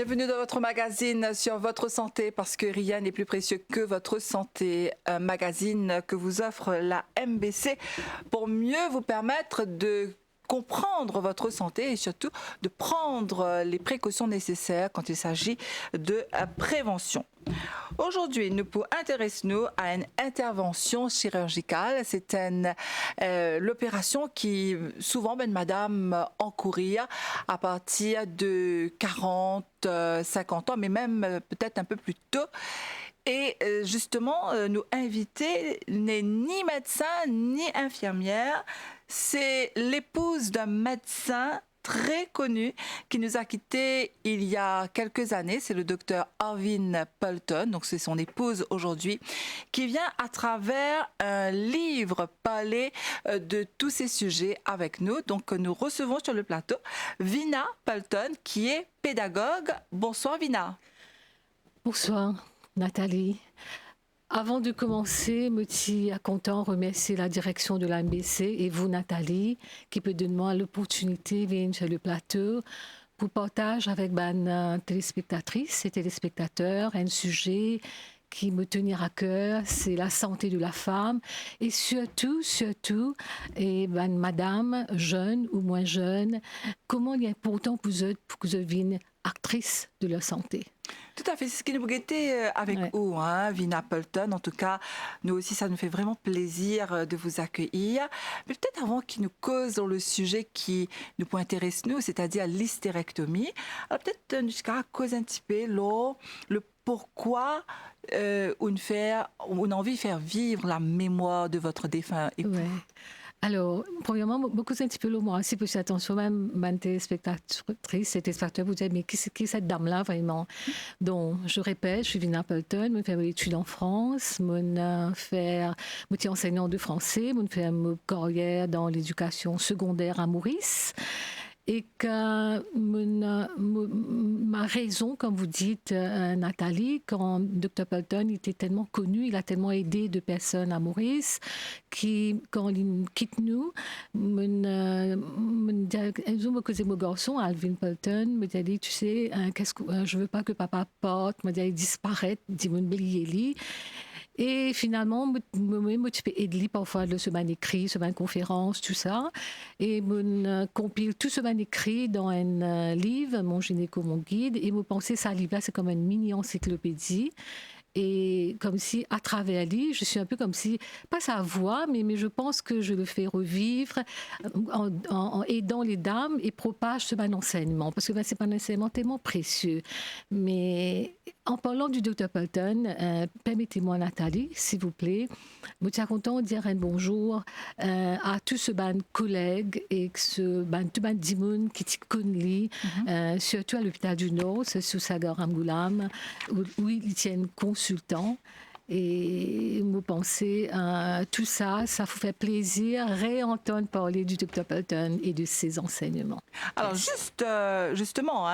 Bienvenue dans votre magazine sur votre santé parce que rien n'est plus précieux que votre santé. Un magazine que vous offre la MBC pour mieux vous permettre de comprendre votre santé et surtout de prendre les précautions nécessaires quand il s'agit de prévention. Aujourd'hui, nous intéressons-nous à une intervention chirurgicale. C'est l'opération qui souvent madame encourir à partir de 40, 50 ans, mais même peut-être un peu plus tôt. Et justement, nous inviter n'est ni médecin ni infirmière. C'est l'épouse d'un médecin très connu qui nous a quittés il y a quelques années. C'est le docteur Arvin Pelton, donc c'est son épouse aujourd'hui, qui vient à travers un livre parler de tous ces sujets avec nous. Donc nous recevons sur le plateau Vina Pelton qui est pédagogue. Bonsoir Vina. Bonsoir Nathalie. Avant de commencer, je suis content de remercier la direction de la MBC et vous, Nathalie, qui peut donner l'opportunité de venir sur le plateau pour partager avec les téléspectatrices et téléspectateurs un sujet qui me tenir à cœur, c'est la santé de la femme et surtout, et madame, jeune ou moins jeune, comment il est important pour eux pour que vous deviennent actrice de leur santé. Tout à fait, c'est ce qui nous guettait avec vous, Vina Pelton. En tout cas, nous aussi, ça nous fait vraiment plaisir de vous accueillir. Mais peut-être avant qu'il nous cause dans le sujet qui nous intéresse nous, c'est-à-dire l'hystérectomie, alors peut-être jusqu'à cause un petit peu le pourquoi on a envie de faire vivre la mémoire de votre défunt époux. Ouais. Alors, premièrement, beaucoup un petit peu le moi aussi, parce que attention, même ma téléspectatrice et téléspectateurs vous dites, mais qui est cette dame-là vraiment? Donc, je répète, je suis Vina Pelton, je fais mes études en France, je suis enseignante de français, je fais une carrière dans l'éducation secondaire à Maurice. Et que ma raison, comme vous dites, Nathalie, quand Dr Pelton était tellement connu, il a tellement aidé de personnes à Maurice, qui, quand il quitte nous, un jour, me causait mon garçon, Alvin Pelton, me dit, tu sais, je veux pas que papa parte, me dit, il disparaît, dit, me oublier. Et finalement, je peux aider parfois de ce écrit, ce conférence, tout ça. Et je compile tout ce écrit dans un livre, Mon gynéco, mon guide. Et je pensais que ce livre-là, c'est comme une mini-encyclopédie. Et comme si, à travers lui, je suis un peu comme si, pas sa voix, mais je pense que je le fais revivre en aidant les dames et propage ce enseignement. Parce que c'est pas un enseignement tellement précieux. Mais en parlant du Dr Pelton, permettez-moi, Nathalie, s'il vous plaît, je suis content de dire un bonjour à tous ces collègues et tous les dimoun qui te connaissent, surtout à l'hôpital du Nord, c'est sous Sagar Amgoulam, où ils tiennent consultant. Et vous pensez, tout ça, ça vous fait plaisir réentendre parler du Dr Pelton et de ses enseignements. Alors justement,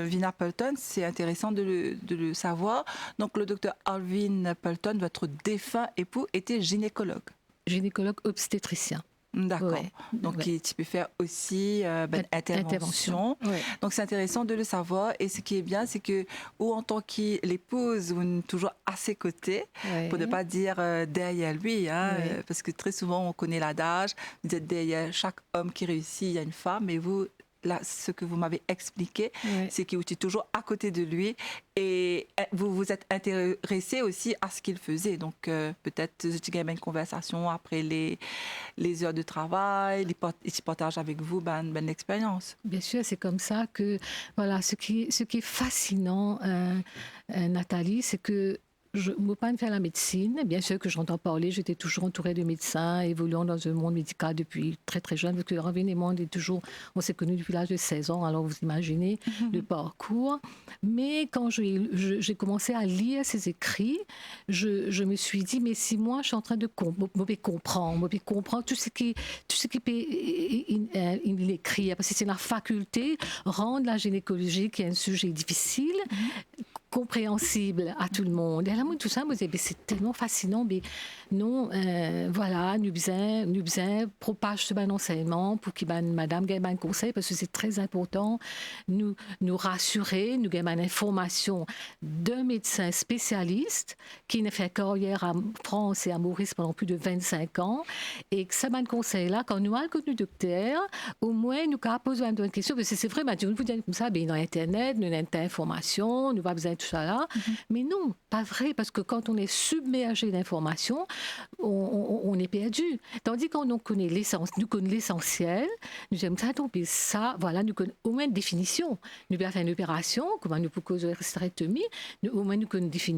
Vina Pelton, c'est intéressant de le savoir. Donc le Dr Arvin Pelton, votre défunt époux, était gynécologue. Gynécologue obstétricien. D'accord. Ouais. Donc, tu peux faire aussi intervention. Ouais. Donc, c'est intéressant de le savoir. Et ce qui est bien, c'est que, en tant que l'épouse, vous êtes toujours à ses côtés, pour ne pas dire derrière lui, parce que très souvent, on connaît l'adage, vous êtes derrière chaque homme qui réussit, il y a une femme, et vous, là, ce que vous m'avez expliqué, c'est que vous êtes toujours à côté de lui et vous vous êtes intéressé aussi à ce qu'il faisait. Donc, peut-être, tu as une conversation après les heures de travail, il partage avec vous une expérience. Bien sûr, c'est comme ça que, voilà, ce qui est fascinant, Nathalie, c'est que je ne veux pas faire la médecine. Bien sûr que j'entends parler, j'étais toujours entourée de médecins, évoluant dans un monde médical depuis très très jeune, parce que Arvin et moi, on s'est connus depuis l'âge de 16 ans, alors vous imaginez le parcours. Mais quand j'ai commencé à lire ses écrits, je me suis dit, mais si moi je suis en train de comprendre tout ce qui il écrit, parce que c'est la faculté, rendre la gynécologie, qui est un sujet difficile, compréhensible à tout le monde. Et là, moi, tout ça, moi, c'est tellement fascinant. Mais non, voilà, nous besoin propage ce enseignement pour que madame gagne un conseil, parce que c'est très important. Nous rassurer, nous gagne une information d'un médecin spécialiste qui ne fait carrière en France et à Maurice pendant plus de 25 ans. Et que ce conseil-là, quand nous avons connu docteur, au moins, nous avons posé une question, parce que c'est vrai, nous vous disons comme ça, dans Internet, nous avons des informations, nous avons besoin de tout ça là. Mais non, pas vrai, parce que quand on est submergé d'informations, on est perdu. Tandis qu'on connaît nous connaissons l'essentiel, nous aimons ça, donc ça, voilà, nous connaissons au moins une définition. Nous avons fait une opération, comment nous pouvons causer hystérectomie, au moins nous connaissons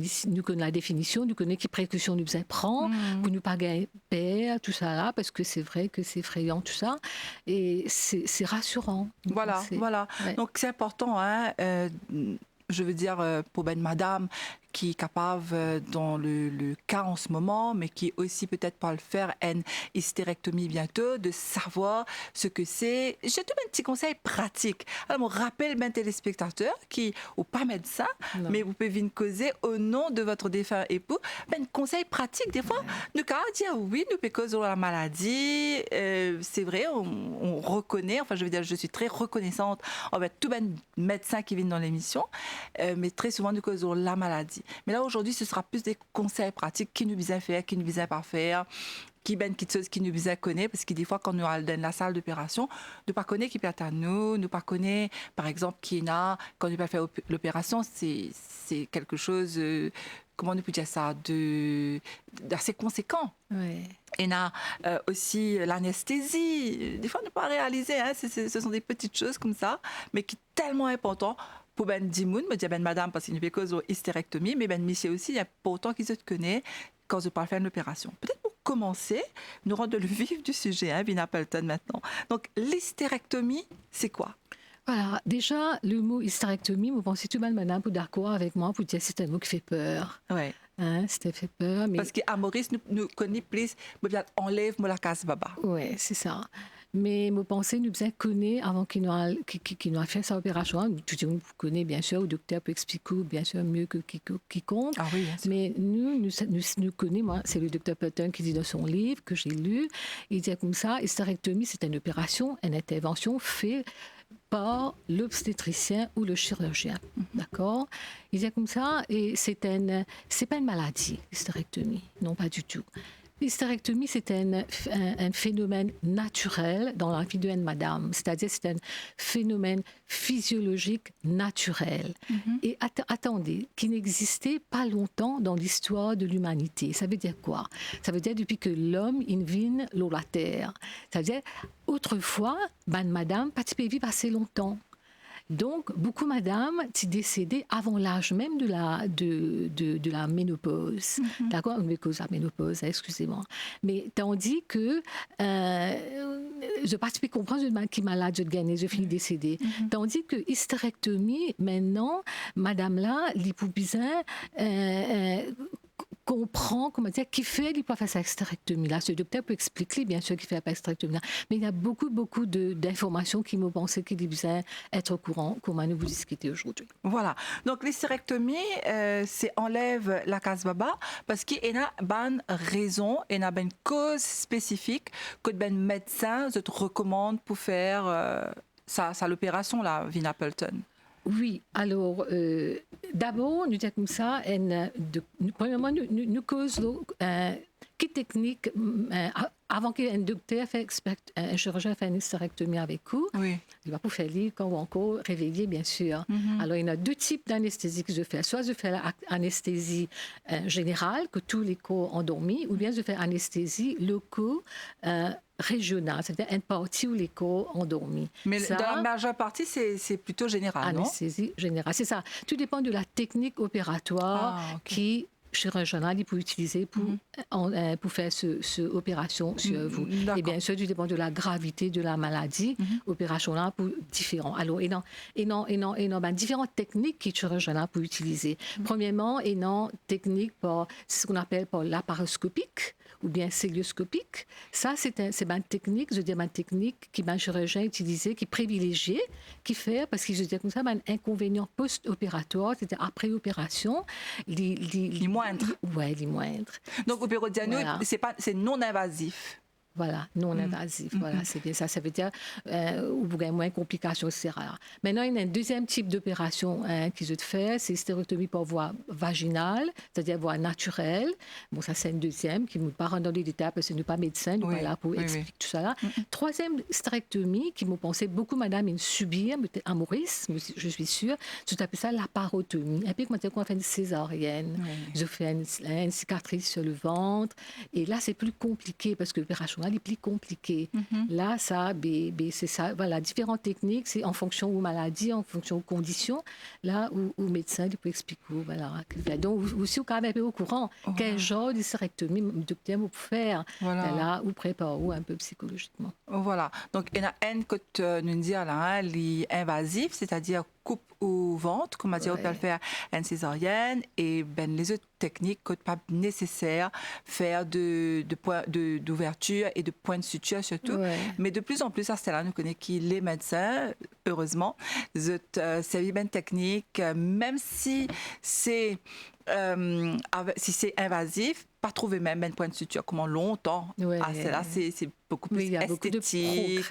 la définition, nous connaissons quelles précautions nous devons prendre pour ne pas gagner peur, tout ça là, parce que c'est vrai que c'est effrayant tout ça, et c'est rassurant. Voilà. Ouais. Donc c'est important, hein, je veux dire, pour madame qui est capable dans le cas en ce moment, mais qui aussi peut-être pas le faire, une hystérectomie bientôt, de savoir ce que c'est. J'ai tout un petit conseil pratique. Alors, je rappelle mes téléspectateurs qui, ou pas médecin, mais vous pouvez venir causer au nom de votre défunt époux, un conseil pratique. Des fois, nous pouvons dire oui, nous pouvons causer la maladie. C'est vrai, on reconnaît, enfin, je veux dire, je suis très reconnaissante envers tous les médecins qui viennent dans l'émission, mais très souvent, nous causons la maladie. Mais là, aujourd'hui, ce sera plus des conseils pratiques qui nous visent faire, qui nous visent pas faire, qui nous visent connaître, parce que des fois, quand nous allons dans la salle d'opération, nous ne pas connaître qui peut être à nous, nous pas connaître, par exemple, qui est là, quand nous pas faire l'opération, c'est quelque chose, comment on peut dire ça, d'assez conséquent. Ouais. Et là, aussi l'anesthésie, des fois, on ne peut pas réaliser, hein, ce sont des petites choses comme ça, mais qui sont tellement importantes. Pour ben Dimoun, me dit madame, parce qu'il n'y a pas cause hystérectomie, mais monsieur aussi, il y a pas autant qu'ils se connaissent quand je parle faire une opération. Peut-être pour commencer, nous rendre le vif du sujet, hein, Vina Pelton maintenant. Donc, l'hystérectomie, c'est quoi? Voilà, déjà, le mot hystérectomie, vous pensez tout mal, madame, pour d'accord avec moi, pour dire que c'est un mot qui fait peur. Ouais. Hein, c'était fait peur. Mais... Parce qu'à Maurice, nous connaissons plus, enlève la case baba. Oui, c'est ça. Mais mes pensées nous besoin connaître avant qu'il nous a fait sa opération. Tout le monde connaît bien sûr, le docteur peut expliquer bien sûr mieux que quiconque. Ah oui, bien sûr. Mais nous connaissons, moi, c'est le docteur Pelton qui dit dans son livre que j'ai lu, il dit comme ça, hystérectomie, c'est une opération, une intervention faite par l'obstétricien ou le chirurgien. D'accord? Il dit comme ça, et c'est pas une maladie, l'hystérectomie. Non, pas du tout. L'hystérectomie, c'est un phénomène naturel dans la vie d'une madame. C'est-à-dire, c'est un phénomène physiologique naturel. Et attendez, qui n'existait pas longtemps dans l'histoire de l'humanité. Ça veut dire quoi? Ça veut dire depuis que l'homme invine la terre. Ça veut dire, autrefois, madame, pas vivre assez longtemps. Donc, beaucoup madame sont décédées avant l'âge même de la ménopause. D'accord? Une cause la ménopause, excusez-moi. Mais tandis que je participe comprendre qui est malade, je gagne, je finis décédée. Tandis que hystérectomie, maintenant, madame là, l'hypobizin, comprend, comment dire, qui fait l'hypophyse hystérectomie-là. Ce docteur peut expliquer, bien sûr, qui fait la hystérectomie-là. Mais il y a beaucoup d'informations qui me pensaient qu'il devait être au courant, comment nous vous discutez aujourd'hui. Voilà. Donc, l'hystérectomie, c'est enlève la case baba parce qu'il y a une raison, il y a une cause spécifique que le médecin te recommande pour faire l'opération, là, Vina Pelton. Oui, alors, d'abord, nous disons comme ça, premièrement, nous causons qui technique, avant qu'un docteur, un chirurgien fasse une hystérectomie avec vous, oui. Il va pour faire lire quand ou encore réveiller, bien sûr. Alors, il y a deux types d'anesthésie que je fais. Soit je fais l'anesthésie générale, que tous les corps endormis, ou bien je fais anesthésie locale, régionale, c'est-à-dire une partie où les corps endormis. Mais dans la majeure partie, c'est plutôt général, non? Anesthésie générale, c'est ça. Tout dépend de la technique opératoire qui chirurgien il peut utiliser pour faire cette opération sur vous. Et bien sûr, tout dépend de la gravité de la maladie, opération là pour différents. Alors, il y a différentes techniques que le chirurgien peut utiliser. Premièrement, il y a une technique pour ce qu'on appelle pour laparoscopique. ou bien célioscopique. Ça, c'est une technique, je veux dire, une technique qui un chirurgien utilisait, qui privilégiait, qui fait, parce que je veux dire comme ça, un inconvénient post-opératoire, c'est-à-dire après opération, Les moindres. Ouais, les moindres. Donc, au Pérodiano, Voilà. c'est non invasif. Voilà, non invasif. Voilà, c'est bien ça. Ça veut dire où il y a moins de complications, c'est rare. Maintenant, il y a un deuxième type d'opération qu'ils ont fait, c'est stéréotomie par voie vaginale, c'est-à-dire voie naturelle. Bon, ça, c'est une deuxième qui ne pas rentrer dans les détails parce que nous ne sommes pas médecins, nous ne sommes pas là pour expliquer tout ça. Là. Troisième stéréotomie qui me pensait beaucoup, madame, une subir, à Maurice, je suis sûre, c'est appelé ça la parotomie. Et puis, quand on fait une césarienne, je fais une cicatrice sur le ventre. Et là, c'est plus compliqué parce que l'opération est plus compliqué. Là, ça, c'est ça. Voilà, différentes techniques, c'est en fonction aux maladies, en fonction aux conditions. Là, où médecin, il peut expliquer. Voilà. Donc, aussi, quand même, au courant, quel genre d'hystérectomie le docteur peut faire. Là, ou prépare ou un peu psychologiquement. Voilà. Donc, il y a un que nous disons là, l'invasif, c'est-à-dire coupe au ventre, comme on dit, on peut faire une césarienne, et les autres techniques que pas nécessaire faire d'ouverture et de point de suture surtout. Mais de plus en plus, à cela, nous connaissons qui les médecins, heureusement, servir une technique, même si c'est invasif, pas trouver même un point de suture comment longtemps. Celle-là, c'est beaucoup plus esthétique,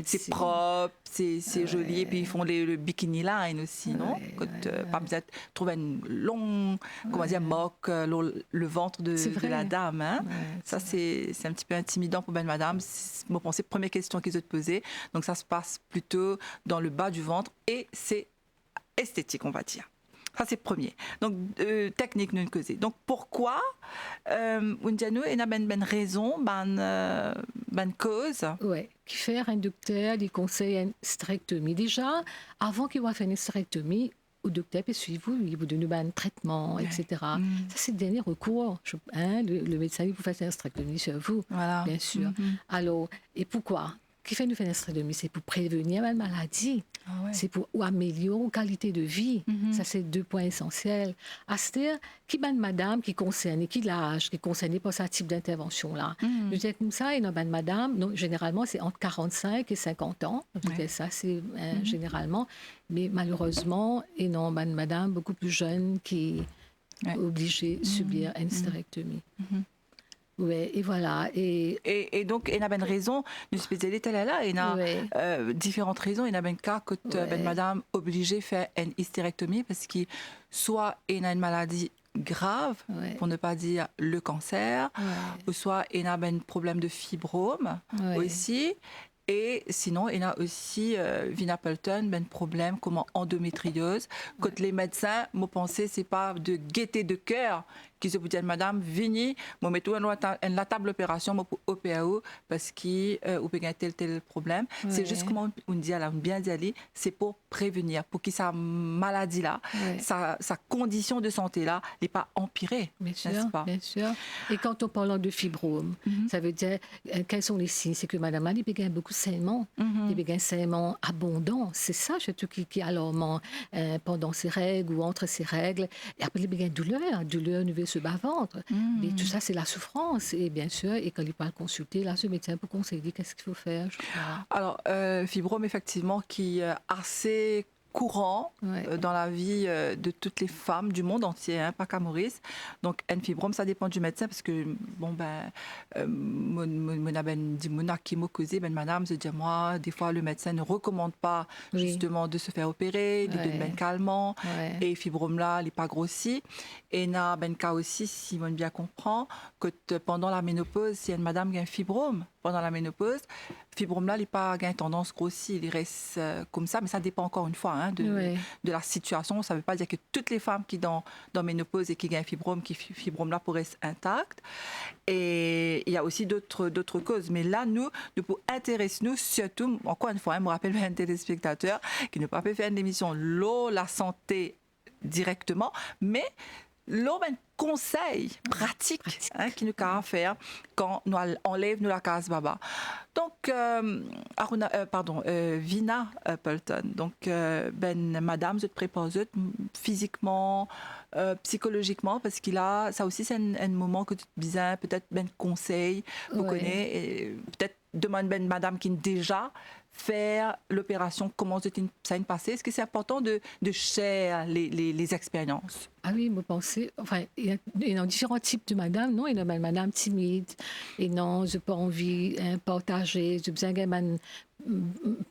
c'est propre, c'est joli, et puis ils font le bikini line aussi, non? Pas besoin de trouver une longue, comment dire, moque, le ventre de la dame. Hein? Ça, c'est un petit peu intimidant pour madame. Moi, je pensais, première question qu'ils ont posée. Donc, ça se passe plutôt dans le bas du ventre et c'est esthétique, on va dire. Ça, c'est premier. Donc, technique non causée. Donc, pourquoi Undiano, il y a une raison, une cause? Oui, qui fait un docteur, il conseille une hystérectomie. Déjà, avant qu'il va faire une hystérectomie, le docteur peut suivre vous, il vous donne un traitement, etc. Ça, c'est le dernier recours. Le médecin, il vous fait une hystérectomie sur vous, bien sûr. Alors, et pourquoi? Qui fait une hystérectomie? C'est pour prévenir une maladie. C'est pour améliorer la qualité de vie. Ça, c'est 2 points essentiels. C'est-à-dire, qui est une madame qui est concernée, qui l'âge, qui est concernée par ce type d'intervention-là. Je dis comme ça, une madame, donc, généralement, c'est entre 45 et 50 ans. Ça, c'est généralement. Mais malheureusement, il y a une madame beaucoup plus jeune qui est obligée de subir une hystérectomie. Oui, et voilà. Et donc, il y a une raison, une spécialité là, il y a différentes raisons. Il y a un cas que madame obligée de faire une hystérectomie parce que soit il y a une maladie grave, pour ne pas dire le cancer, ou soit il y a un problème de fibrome aussi. Et sinon, il y a aussi Vina Pelton, un problème comme endométriose. Quand les médecins m'ont pensé, c'est pas de gaieté de cœur qui se dit madame, venez, moi mettons la table opération pour OPAO parce qu'il ou peut gagner tel problème. C'est juste comme on dit là, bien dit, c'est pour prévenir, pour que sa maladie là, sa condition de santé là, n'est pas empirée, n'est-ce pas? Bien sûr. Et quand on parle de fibrome, ça veut dire quels sont les signes? C'est que madame a gagne beaucoup de saignements, il gagne saignements abondants. C'est ça surtout qui est alarmant pendant ses règles ou entre ses règles. Et après il gagne douleur au niveau ce bas-ventre. Mais tout ça, c'est la souffrance. Et bien sûr, et quand il parle consulter, là, ce médecin peut conseiller qu'est-ce qu'il faut faire. Alors, fibrome, effectivement, qui est assez courant dans la vie de toutes les femmes du monde entier, pas qu'à Maurice. Donc, un fibrome, ça dépend du médecin parce que, bon, madame, se dit, moi, des fois, le médecin ne recommande pas justement de se faire opérer, il donne ben calmant, et fibrome là, il n'est pas grossi. Et il y a un cas aussi, si on bien comprend, que pendant la ménopause, si une madame a un fibrome pendant la ménopause, fibrome là, il n'a pas une tendance grossie, il reste comme ça, mais ça dépend encore une fois de la situation. Ça ne veut pas dire que toutes les femmes qui sont dans ménopause et qui ont un fibrome, qui fibrome là pour rester intact. Et il y a aussi d'autres causes. Mais là, nous pour intéresser nous, surtout, encore une fois, je me rappelle un téléspectateur qui n'a pas pu faire une émission l'eau, la santé directement, mais l'homme un conseil pratique qui nous a faire quand nous enlève la case baba. Donc Vina Appleton. Donc madame je te prépare physiquement, psychologiquement, parce qu'il a ça aussi c'est un moment que tu besoin peut-être conseil vous connaissez, peut-être demande madame qui déjà faire l'opération, comment ça s'est passé. Est-ce que c'est important de share les expériences? Ah oui, vous pensez, enfin, il y a différents types de madame, non? Il y a une madame timide, et non, je n'ai pas envie de partager, j'ai besoin d'une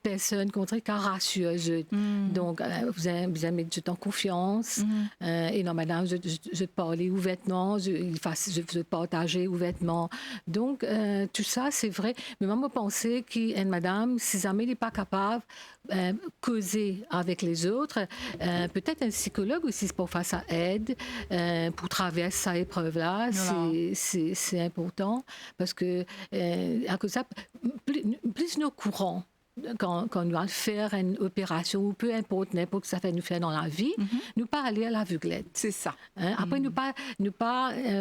personne contre qui rassure. Donc, vous avez mettre en confiance, et non, madame, je parler ouvertement, je partager ouvertement. Donc, tout ça, c'est vrai. Mais moi, je pensais qu'une madame, si jamais elle n'est pas capable de causer avec les autres, peut-être un psychologue aussi pour faire ça aide pour traverser cette épreuve-là. Voilà. C'est important parce que à cause de ça, plus nos courants, quand nous allons faire une opération ou peu importe n'importe que ça fait nous faire dans la vie, nous pas aller à l'aveuglette. C'est ça. Après, nous pas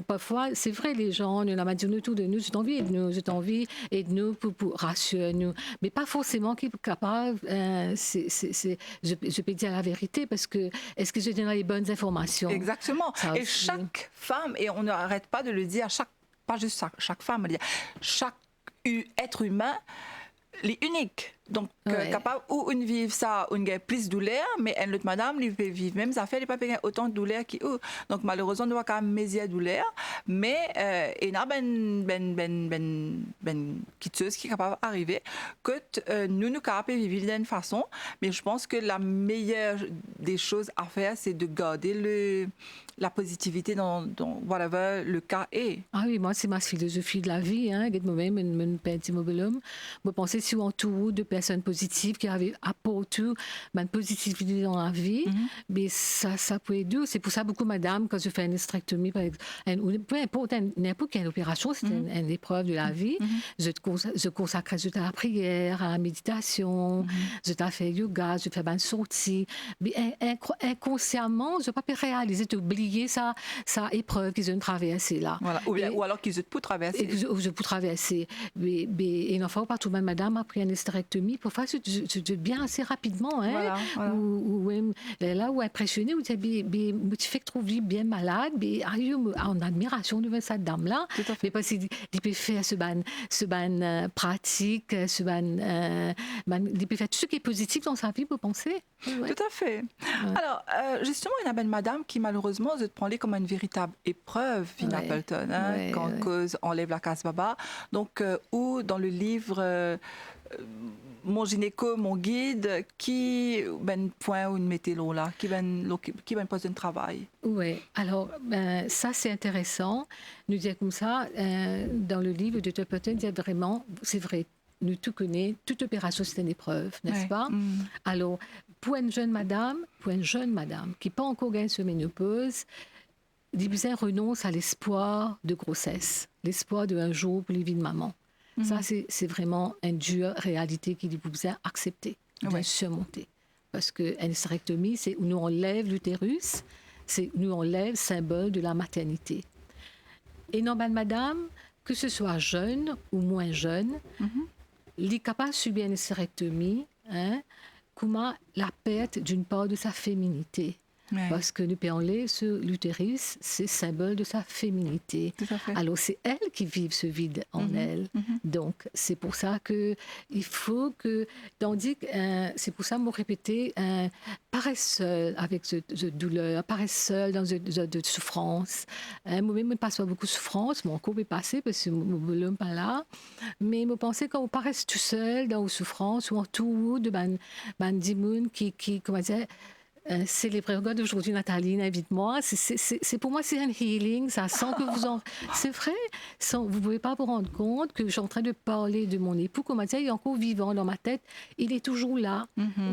parfois, c'est vrai, les gens, nous avons dit autour de nous, j'ai envie de nous pour rassurer nous, mais pas forcément qui est capable. Je peux dire la vérité parce que est-ce que je donne les bonnes informations? Exactement. Et chaque femme, et on n'arrête pas de le dire, pas juste chaque femme, chaque être humain, est unique. Donc, capable ou une vivre ça, une a plus de douleur, mais une autre madame, elle peut vivre même ça fait, elle pas autant de douleur qui donc malheureusement, on doit quand même mesurer la douleur, mais il y a quitteuse qui est capable d'arriver que nous capables de vivre d'une façon, mais je pense que la meilleure des choses à faire, c'est de garder la positivité dans whatever le cas est. Ah oui, moi, c'est ma philosophie de la vie. Moi-même, je pense si on tout de personnes positives qui avaient apporté une positivité dans la vie, mais ça peut aider. C'est pour ça beaucoup, madame, quand je fais une hystérectomie, par exemple, peu importe n'importe quelle opération, c'est une épreuve de la vie. Je consacre à la prière, à la méditation, je fais yoga, je fais une sortie. Mais inconsciemment, je ne peux pas réaliser, oublier sa épreuve qu'ils ont traversée là. Voilà. Ou alors qu'ils ont pu traverser. Je peux traverser. Mais il n'en faut pas tout le monde, madame, après une hystérectomie, pour faire je bien assez rapidement. Voilà. Ou là où impressionné, où tu fais que trouve bien malade, mais en admiration devant cette dame-là. Mais parce qu'il peut faire ce ban pratique, il peut faire tout ce qui est positif dans sa vie, vous pensez? Ouais. Tout à fait. Ouais. Alors, justement, il y a une madame qui, malheureusement, se prend comme une véritable épreuve, Vina Appleton, quand cause enlève la case baba. Donc, ou dans le livre Mon gynéco, mon guide, qui point où une météo là, qui pose un travail. Oui, alors ça c'est intéressant. Nous dire comme ça, dans le livre de Appleton, dire vraiment, c'est vrai, nous tout connaissons, toute opération c'est une épreuve, n'est-ce pas? Alors, pour une jeune madame qui n'a pas encore gagné sa ménopause, il renonce à l'espoir de grossesse, l'espoir d'un jour pour les vies de maman. Ça, c'est vraiment une dure réalité qu'il faut accepter, surmonter. Parce qu'une hystérectomie, c'est où nous enlève l'utérus, c'est où nous enlève le symbole de la maternité. Et normalement, madame, que ce soit jeune ou moins jeune, il est capable de subir une hystérectomie, comment la perte d'une part de sa féminité. Ouais. Parce que nous enlever sur l'utérus, c'est symbole de sa féminité. Alors c'est elle qui vit ce vide en elle. Donc c'est pour ça que il faut que, tandis que c'est pour ça me répéter, paraît seule avec cette douleur, paraît seule dans de souffrance. Moi-même, je passe pas beaucoup de souffrance, mon corps est passé parce que mon volume pas là. Mais je pense quand on paraît tout seul dans la souffrance ou en tout de dimoun qui comment dire. Célébrer le God d'aujourd'hui, Nathalie, invite-moi. C'est pour moi, c'est un healing. Ça sent que c'est vrai. Vous ne pouvez pas vous rendre compte que je suis en train de parler de mon époux. Comme il est encore vivant dans ma tête. Il est toujours là.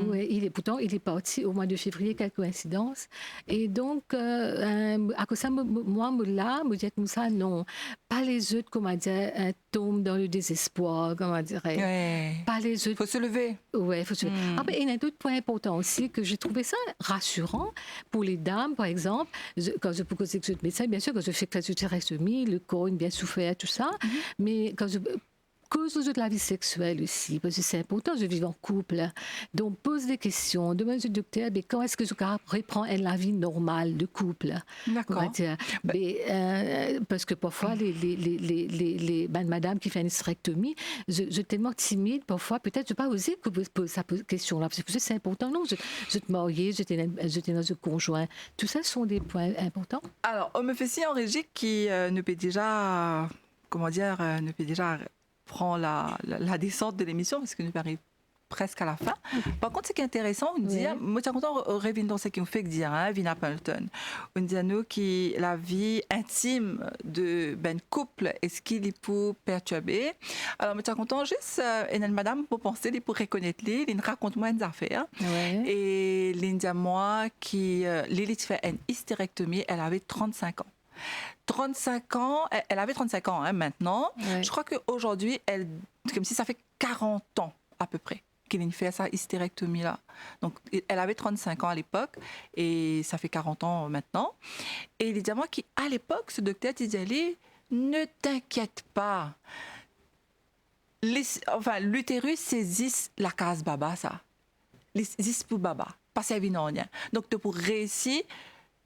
Ouais, pourtant, il est parti au mois de février. Quelle coïncidence. Et donc, à cause de ça, moi, me dire comme ça, non. Pas les autres, comment dire, tombent dans le désespoir, comment dirait. Ouais. Pas les autres. Il faut se lever. Oui, il faut se lever. Ah, ben, il y a un autre point important aussi que j'ai trouvé ça rassurant pour les dames, par exemple. Quand je peux causer avec ce médecin, bien sûr, quand je fais que la tutérectomie, le cône bien souffert, tout ça, mais quand je cause de la vie sexuelle aussi, parce que c'est important, je vis en couple. Donc, pose des questions, demande au docteur, mais quand est-ce que je reprends la vie normale de couple? D'accord. Mais, parce que parfois, madame qui fait une hystérectomie, je suis tellement timide, parfois, peut-être je n'ai pas osé poser cette question-là, parce que c'est important. Non, je te marier, j'étais dans un conjoint. Tout ça sont des points importants. Alors, on me fait signe en régie qui ne peut déjà, ne peut déjà prend la descente de l'émission parce que nous arrivons presque à la fin. Par contre, ce qui est intéressant, on dit, moi, je suis content de revenir dans ce qu'on fait dire, Vina Pelton. On dit à nous que la vie intime de ben couple, est-ce qu'il est pour perturber? Alors, moi, je suis content juste, et madame, pour penser, pour reconnaître les, il raconte-moi une affaire. Et l'India, moi, qui, Lilith fait une hystérectomie, elle avait 35 ans. 35 ans, elle avait 35 ans maintenant. Ouais. Je crois qu'aujourd'hui, comme si ça fait 40 ans à peu près qu'elle fait sa hystérectomie-là. Donc, elle avait 35 ans à l'époque et ça fait 40 ans maintenant. Et il dit à moi qu'à l'époque, ce docteur disait, ne t'inquiète pas. L'utérus saisisse la case baba, ça. Les pour baba, pas servir non rien. Donc, pour réussir,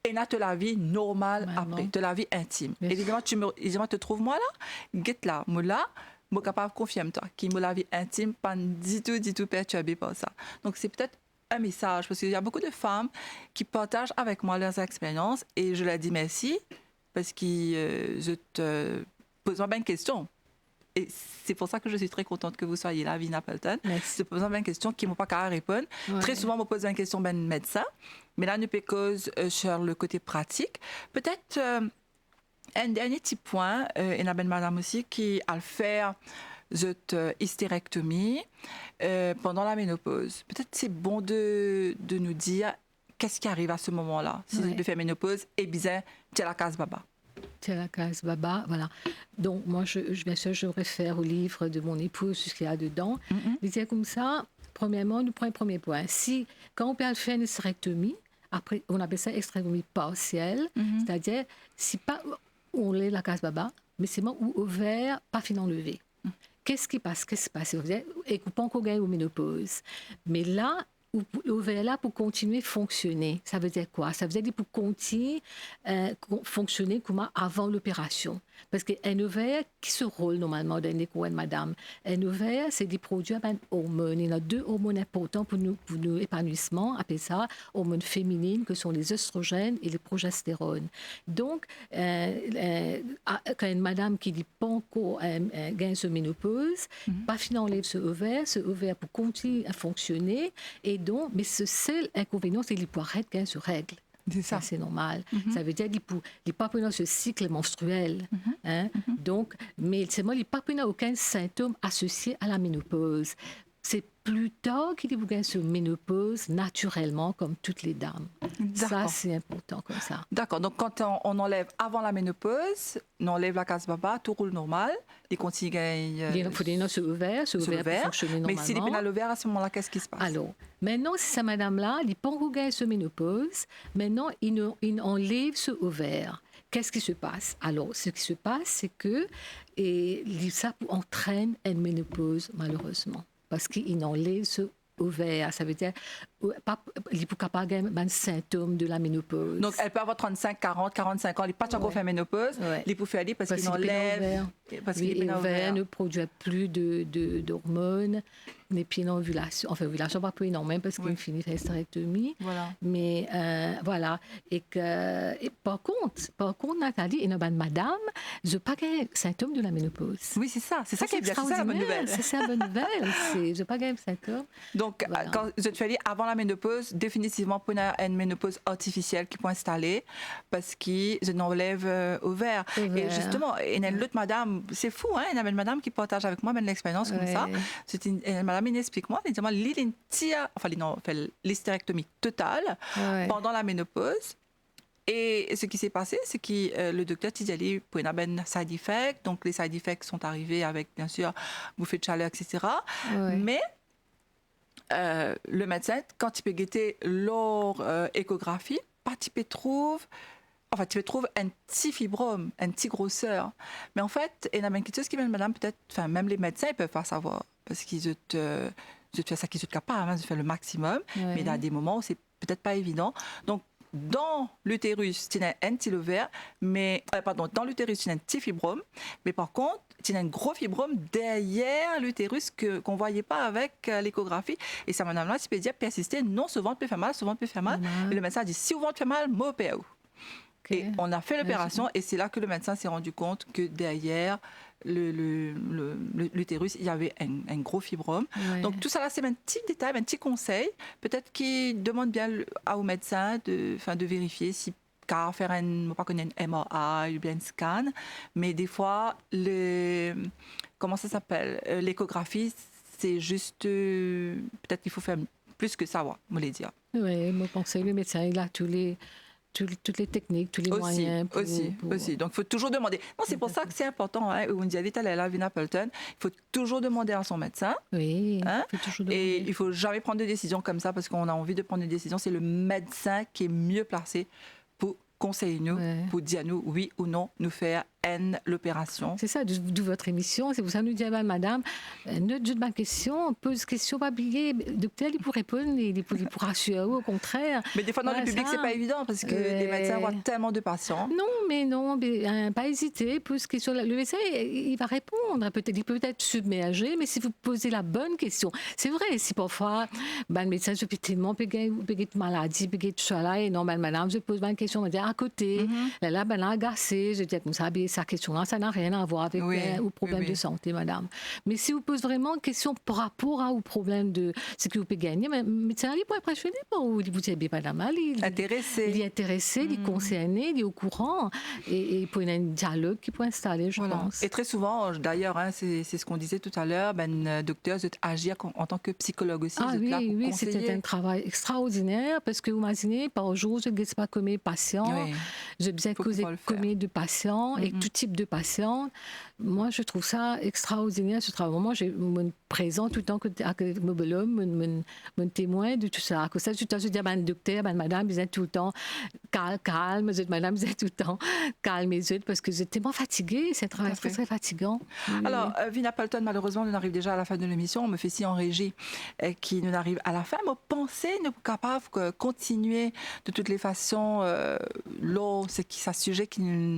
et là, tu as la vie normale après, tu as la vie intime. Et évidemment, tu te trouves moi là, guette là, moi là, moi capable confirme toi, qui me la vie intime, pas du tout perturbée par ça. Donc c'est peut-être un message parce qu'il y a beaucoup de femmes qui partagent avec moi leurs expériences et je leur dis merci parce que je te pose bien une question. Et c'est pour ça que je suis très contente que vous soyez là, Vina Pelton. Je pose une question qui ne m'ont pas qu'à répondre. Ouais. Très souvent, on me pose une question ben médecin, mais là, nous peut cause sur le côté pratique. Peut-être un dernier petit point, et la madame aussi, qui a le faire cette hystérectomie pendant la ménopause. Peut-être c'est bon de nous dire qu'est-ce qui arrive à ce moment-là. Si je fais ménopause, eh bien, tu es la case baba. C'est la case baba, voilà. Donc, moi, bien sûr, je réfère au livre de mon épouse, ce qu'il y a dedans. Il disait comme ça, premièrement, nous prenons un premier point. Quand on peut faire une hystérectomie, après, on appelle ça hystérectomie partielle, c'est-à-dire, si pas on lève la case baba, mais c'est moi ou ovaire, pas fin enlevé. Qu'est-ce qui passe? Et qu'on gagne au ménopause. Mais là, l'ovaire là pour continuer à fonctionner. Ça veut dire quoi? Ça veut dire pour continuer à fonctionner comme avant l'opération. Parce qu'un ovaire, qui se roule normalement dans les coins de madame? Un ovaire, c'est des produits avec hormones. Il y a 2 hormones importants pour nos épanouissements, appelez ça hormones féminines, que sont les œstrogènes et les progestérone. Donc, quand une madame qui dit pas encore gagne ce ménopause, pas finalement enlève ce ovaire pour continuer à fonctionner. Et donc, mais ce seul inconvénient, c'est qu'il peut arrêter gagner ce règle. C'est ça. C'est normal. Ça veut dire qu'il n'est pas pendant ce cycle menstruel. Donc, mais c'est moi, il n'est pas pendant aucun symptôme associé à la ménopause. C'est plus tard qu'il vous gagne ce ménopause naturellement, comme toutes les dames. Ça, c'est important comme ça. D'accord. Donc, quand on enlève avant la ménopause, on enlève la case baba, tout roule normal. Il continue à gagner. Il faut dire ce ovaire pour fonctionner normalement. Mais s'il est à l'ovaire, à ce moment-là, qu'est-ce qui se passe? Alors, maintenant, si cette madame-là, il n'est pas encore gagné ce ménopause, maintenant, il enlève ce ovaire. Qu'est-ce qui se passe? Alors, ce qui se passe, c'est que ça entraîne une ménopause, malheureusement. Parce qu'il enlève ce ovaire. Ça veut dire qu'il ne peut pas avoir un symptôme de la ménopause. Donc, elle peut avoir 35, 40, 45 ans. Elle n'est pas encore fait ménopause. Il peut faire parce qu'il enlève. Parce qu'il l'ovaire ne produit plus d'hormones. Et puis l'ovulation, ovulation pas plus énorme parce qu'il finit la hystérectomie. Voilà. Mais voilà. Et par contre, Nathalie, et madame, je n'ai pas de symptômes de la ménopause. Oui, c'est ça. C'est ça qui est bien. C'est ça la bonne nouvelle. C'est ça la bonne nouvelle. Je n'ai pas de symptômes. Donc, quand je te fais dire avant la ménopause, définitivement, pour une ménopause artificielle qui peut installer parce que je n'enlève ovaire. Et justement, il y a une autre madame, c'est fou, hein? Il y a une madame qui partage avec moi l'expérience comme ça. C'est une madame, il explique-moi, il dit, l'hystérectomie totale pendant la ménopause. Et ce qui s'est passé, c'est que le docteur Tidiali pour une side effect. Donc, les side effects sont arrivés avec, bien sûr, bouffée de chaleur, etc. Mais le médecin, quand il peut guetter leur échographie, tu peux trouver un petit fibrome, un petit grosseur. Mais en fait, il y a quelque chose qui même madame, peut-être, enfin, même les médecins, ils peuvent pas savoir. Parce qu'ils font ça qu'ils sont capables, ils font le maximum. Ouais. Mais il y a des moments où c'est peut-être pas évident. Donc, dans l'utérus, tu as un petit ovaire, dans l'utérus, tu as un petit fibrome. Mais par contre, tu as un gros fibrome derrière l'utérus qu'on ne voyait pas avec l'échographie. Et ça, madame-là, tu peux dire persister. Non, ce ventre peut faire mal, ce ventre peut faire mal. Et le médecin a dit, si vous ventre fait mal, moi, opère. Okay. Et on a fait l'opération et c'est là que le médecin s'est rendu compte que derrière l'utérus, il y avait un gros fibrome. Ouais. Donc tout ça là, c'est un petit détail, un petit conseil. Peut-être qu'il demande bien au médecin de vérifier si car faire un MRI ou bien un scan. Mais des fois, comment ça s'appelle? L'échographie, c'est juste... peut-être qu'il faut faire plus que ça, on va dire. Oui, moi, je pense que le médecin, il a toutes les techniques, tous les moyens. Aussi. Donc, il faut toujours demander. Non, c'est pour ça que c'est important. Hein, on dit à l'état Vina Pelton, il faut toujours demander à son médecin. Oui, hein, il faut toujours demander. Et il ne faut jamais prendre de décision comme ça parce qu'on a envie de prendre une décision. C'est le médecin qui est mieux placé pour conseiller nous, pour dire nous oui ou non, nous faire l'opération. C'est ça, de votre émission. C'est pour ça que nous disons, madame, notre ma question, pose question, pas oublier. Le docteur, il pour répondre, il pour rassurer, au contraire. Mais des fois, dans le public, c'est pas évident parce que les médecins voient tellement de patients. Non, pas hésiter. Pose question. Le médecin, il va répondre. Il peut être submergé, mais si vous posez la bonne question, c'est vrai, si parfois, le médecin se fait tellement, peut être maladie, peut être chala, et non, madame, je pose une question, on va dire à côté. Là, agacé, je dis, comme ça, sa question-là, ça n'a rien à voir avec le problème de santé, madame. Mais si vous posez vraiment une question par rapport au problème de ce que vous pouvez gagner, mais le médecin, il peut être impressionné par vous. Il vous dit, madame, il est intéressé, il est concerné, il est au courant. Et pour un dialogue qui peut installer, je pense. Et très souvent, d'ailleurs, c'est ce qu'on disait tout à l'heure, docteur, vous agir en tant que psychologue aussi. Oui, c'était un travail extraordinaire parce que vous imaginez, par jour, je ne sais pas combien de patients, je disais combien de patients et tout type de patients. Moi, je trouve ça extraordinaire, ce travail. Moi, je me présente tout le temps avec mon témoin de tout ça. Que ça, tout le temps, je dis à docteur, madame, vous êtes tout le temps calme, madame, vous êtes tout le temps calme et parce que j'étais tellement fatiguée. C'est un travail très, très fatigant. Alors, Vina Pelton, malheureusement, nous arrive déjà à la fin de l'émission. On me fait signe en régie qui nous arrive à la fin. Mais pensez, nous sommes capables de continuer de toutes les façons. C'est un sujet qui nous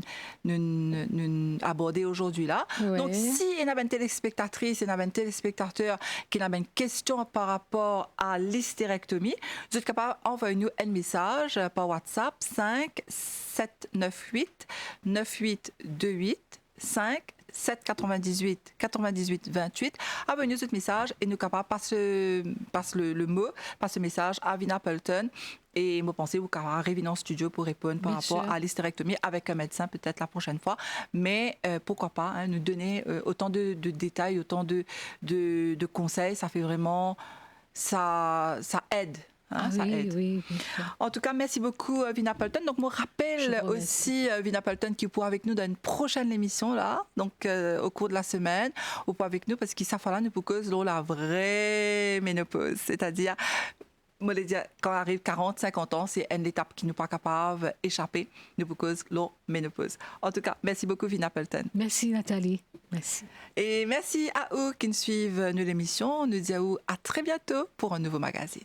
abordé aujourd'hui là. Ouais. Donc, si il y a une téléspectatrice, il y a un téléspectateur qui a une question par rapport à l'hystérectomie, vous êtes capable d'envoyer nous un message par WhatsApp 5 798 9828 5 798 98 28. Envoyez-nous ce message et nous capables passe le mot, passe le message à Vina Pelton. Et moi, pensez vous arriver dans le studio pour répondre par rapport à l'hystérectomie avec un médecin peut-être la prochaine fois. Mais pourquoi pas nous donner autant de détails, autant de conseils. Ça fait vraiment... Ça aide. Ça aide. Oui. En tout cas, merci beaucoup, Vina Pelton. Donc, moi, rappelle aussi Vina Pelton qui pourra avec nous dans une prochaine émission, là, donc au cours de la semaine, ou pas avec nous, parce qu'il s'affala nous pour cause la vraie ménopause, c'est-à-dire, moi, quand on arrive 40, 50 ans, c'est une étape qui nous pas capable d'échapper, nous pour cause la ménopause. En tout cas, merci beaucoup, Vina Pelton. Merci, Nathalie. Merci. Et merci à vous qui nous suivent l'émission. Nous disons à très bientôt pour un nouveau magazine.